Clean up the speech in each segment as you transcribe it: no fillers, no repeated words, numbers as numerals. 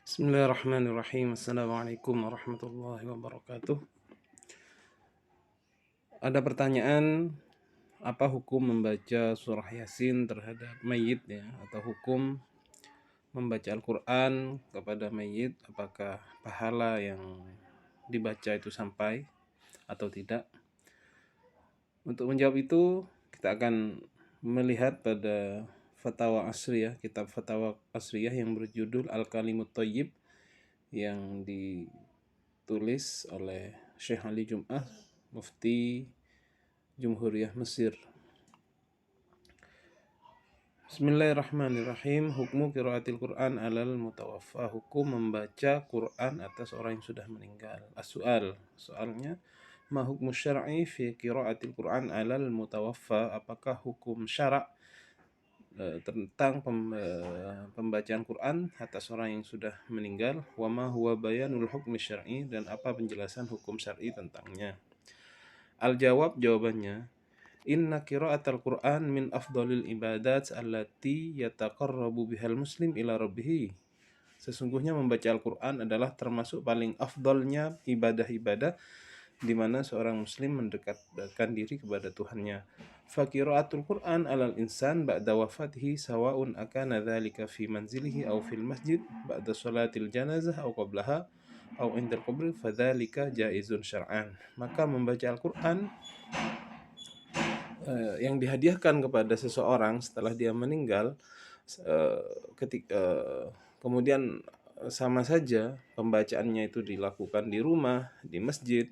Bismillahirrahmanirrahim. Assalamualaikum warahmatullahi wabarakatuh. Ada pertanyaan, apa hukum membaca surah Yasin terhadap mayit ya, atau hukum membaca Al-Quran kepada mayit, apakah pahala yang dibaca itu sampai atau tidak? Untuk menjawab itu, kita akan melihat pada Fatawa Asriyah, kitab Fatawa Asriyah yang berjudul Al-Kalimut Thayyib yang ditulis oleh Syekh Ali Jum'ah, Mufti Jumhuriyah Mesir. Bismillahirrahmanirrahim. Hukmu qiraatil Qur'an alal mutawaffa. Hukum membaca Quran atas orang yang sudah meninggal. Soalnya, ma hukmu syar'i fi qiraatil Qur'an alal mutawaffa? Apakah hukum syara' tentang pembacaan Quran atas orang yang sudah meninggal? Wa ma huwa bayanul hukmi syar'i? Dan apa penjelasan hukum syar'i tentangnya? Al-jawab, jawabannya, inna qiraatal Qur'an min afdalil ibadat allati yataqarrabu bihal muslim ila rabbih. Sesungguhnya membaca Al-Qur'an adalah termasuk paling afdalnya ibadah-ibadah di mana seorang muslim mendekatkan diri kepada Tuhannya. Fa qiraatul Qur'an alal insan ba'da wafatihi sawa'un akana dzalika fi manzilihi aw fil masjid ba'da salatil janazah aw qablaha aw indal qabr fadzalika jaizun syar'an. Maka membaca Al-Qur'an yang dihadiahkan kepada seseorang setelah dia meninggal, kemudian sama saja pembacaannya itu dilakukan di rumah, di masjid,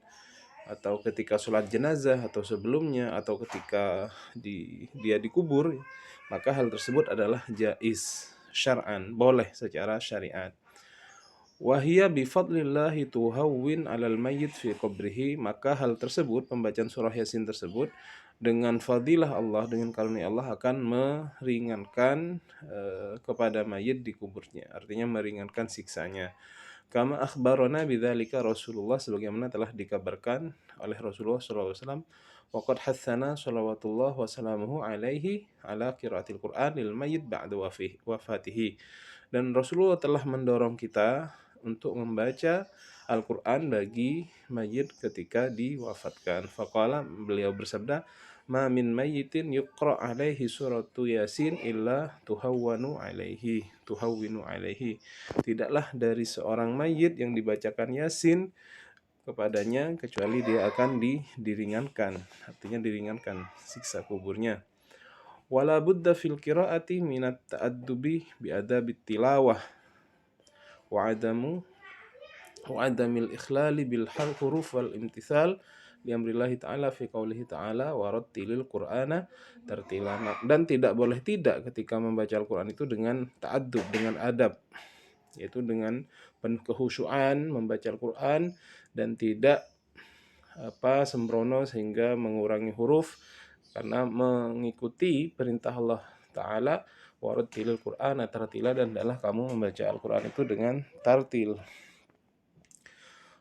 atau ketika sholat jenazah, atau sebelumnya, atau ketika dia dikubur, maka hal tersebut adalah jaiz syar'an, boleh secara syariat. Wahia bifadlillahi tuhawwin alal mayyit fi qabrihi. Maka hal tersebut, pembacaan surah Yasin tersebut, dengan fadilah Allah, dengan karunia Allah akan meringankan kepada mayit di kuburnya, artinya meringankan siksanya. Kama akhbarana bidzalika Rasulullah, sebagaimana telah dikabarkan oleh Rasulullah sallallahu alaihi wasallam, waqad hatsana shalawatullah wa salamuhu alaihi ala qiraatil Qur'an lil mayyit ba'da wafatihi. Dan Rasulullah telah mendorong kita untuk membaca Al-Quran bagi mayit ketika diwafatkan. Faqala, beliau bersabda, ma min mayyitin yuqra alaihi suratu Yasin illa tuhawwinu alaihi. Tidaklah dari seorang mayit yang dibacakan Yasin kepadanya kecuali dia akan diringankan, artinya diringankan siksa kuburnya. Wala budda fil qiraati minat ta'addubi bi adabit tilawah wa adamil ikhlali bil huruf wal imtithal li amrillahi ta'ala fi qaulihi ta'ala wa rattilil qur'ana tartila. Dan tidak boleh tidak ketika membaca Al-Qur'an itu dengan ta'addub, dengan adab, yaitu dengan penuh kehusyuan membaca Al-Qur'an dan tidak sembrono sehingga mengurangi huruf, karena mengikuti perintah Allah Ta'ala, warattilil Qur'ana tartila, dan adalah kamu membaca Al-Qur'an itu dengan tartil.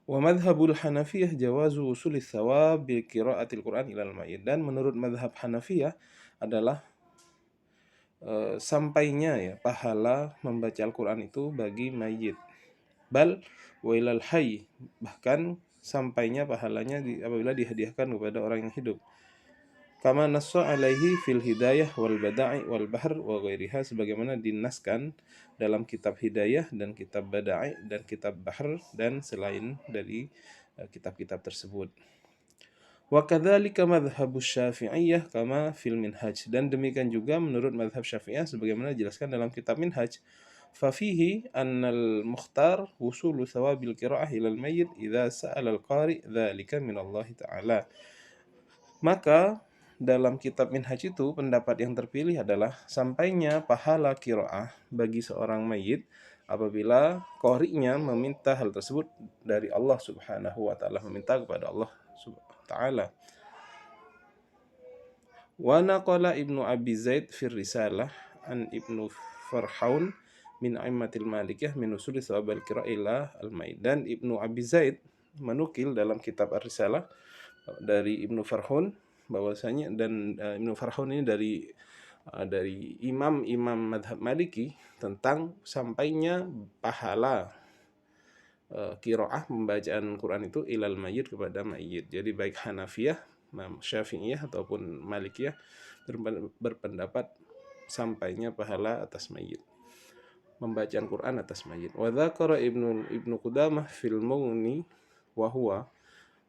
Wa madhabul Hanafiyah jawazu usulis thawab bi qiraatil Qur'an ilal mayyit. Dan menurut madhab Hanafiyah adalah sampainya ya pahala membaca Al-Qur'an itu bagi mayit. Bal wa ilal hayy, bahkan sampainya pahalanya apabila dihadiahkan kepada orang yang hidup. Kama nassa alaihi fil hidayah wal bada'i wal bahr wa ghairiha, sebagaimana dinaskan dalam kitab hidayah dan kitab bada'i dan kitab bahr dan selain dari kitab-kitab tersebut. Wa kadzalika madhhabus Syafi'iyah kama fil Minhaj, dan demikian juga menurut madhab Syafi'iyah sebagaimana dijelaskan dalam kitab Minhaj. Fa fihi annal mukhtar wusulu thawabil qira'ah ilal mayyit idza sa'ala al-qari' dzalika min Allah Ta'ala. Maka dalam kitab Minhaj itu pendapat yang terpilih adalah sampainya pahala qiraah bagi seorang mayit apabila qari'nya meminta hal tersebut dari Allah Subhanahu wa taala, meminta kepada Allah Subhanahu wa taala. Wa naqala Ibnu Abi Zaid fi Risalah an Ibnu Farhaun min a'immatil Malikiyah min usuli thawabal qira'ah ila al-mayyit. Dan Ibnu Abi Zaid menukil dalam kitab Ar-Risalah dari Ibnu Farhun bahwasanya, dan Ibnu Farhun ini dari imam-imam madhab Maliki, tentang sampainya pahala qiraah pembacaan Quran itu ilal mayyit kepada mayyit. Jadi baik Hanafiyah, Syafi'iyah ataupun Malikiyah berpendapat sampainya pahala atas mayyit, membacaan Quran atas mayyit. Wa dzakara Ibnu Qudamah fil Mughni wa huwa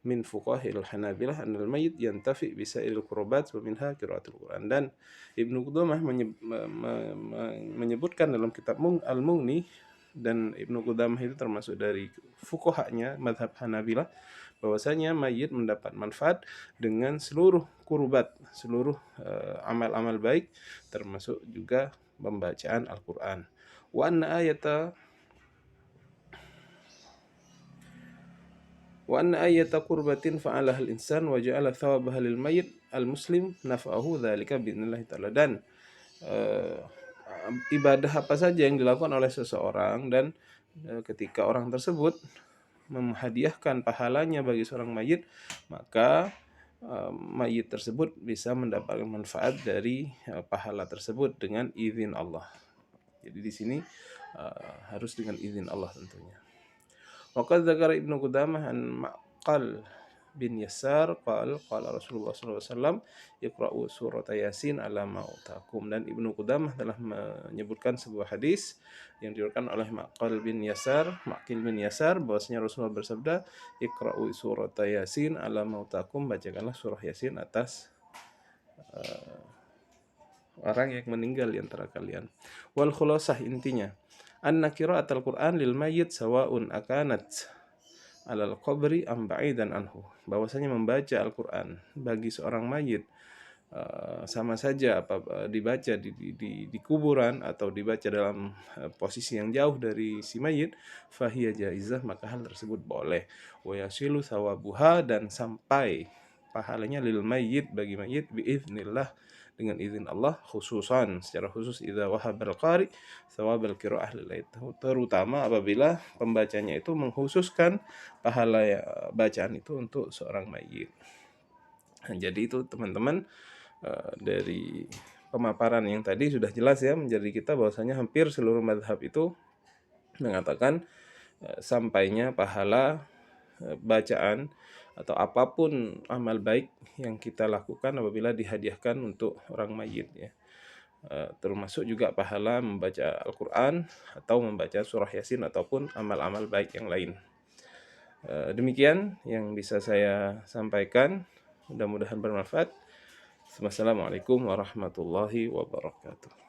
min fuqahil Hanabilah anal mayyit yantafi bisairil qurbat wa minha qiraatul Quran. Dan Ibnu Qudamah menyebutkan dalam kitab Al-Mughni, dan Ibnu Qudamah itu termasuk dari fuqahanya mazhab Hanabilah, bahwasanya mayit mendapat manfaat dengan seluruh kurbat, seluruh amal-amal baik, termasuk juga pembacaan Al-Quran. Wa anna ayata qurbatin fa'alaha al-insan wa ja'ala thawabaha lil mayyit al-muslim nafa'ahu dzalika bi'idznillah ta'ala. Dan ibadah apa saja yang dilakukan oleh seseorang, dan ketika orang tersebut menghadiahkan pahalanya bagi seorang mayit, maka mayit tersebut bisa mendapatkan manfaat dari pahala tersebut dengan izin Allah. Jadi di sini harus dengan izin Allah tentunya. Waqad dzakara Ibnu Qudamah an Ma'qal bin Yasar qala Rasulullah sallallahu alaihi wasallam iqra'u surat Yasin ala mautakum. Dan Ibnu Qudamah telah menyebutkan sebuah hadis yang diriwayatkan oleh Ma'qil bin Yasar bahwasanya Rasulullah bersabda, iqra'u surat Yasin ala mautakum, bacakanlah surah Yasin atas orang yang meninggal di antara kalian. Wal khulasah, intinya, anna qira'atul Qur'an lil mayyit sawa'un akanat alal qabri am ba'idan anhu. Bahwasanya membaca Al-Qur'an bagi seorang mayit sama saja apa dibaca di kuburan atau dibaca dalam posisi yang jauh dari si mayit, fahiya jaizah, maka hal tersebut boleh. Wa yasilu thawabuha, dan sampai pahalanya lil mayyit, bagi mayit, biiznillah, dengan izin Allah, khususan secara khusus idza wahabal qari thawabal qiraah lillahi, terutama apabila pembacanya itu mengkhususkan pahala bacaan itu untuk seorang mayit. Jadi itu teman-teman, dari pemaparan yang tadi sudah jelas ya menjadi kita bahwasanya hampir seluruh mazhab itu mengatakan sampainya pahala bacaan atau apapun amal baik yang kita lakukan apabila dihadiahkan untuk orang mayit ya. Termasuk juga pahala membaca Al-Quran atau membaca surah Yasin ataupun amal-amal baik yang lain. Demikian yang bisa saya sampaikan, mudah-mudahan bermanfaat. Wassalamualaikum warahmatullahi wabarakatuh.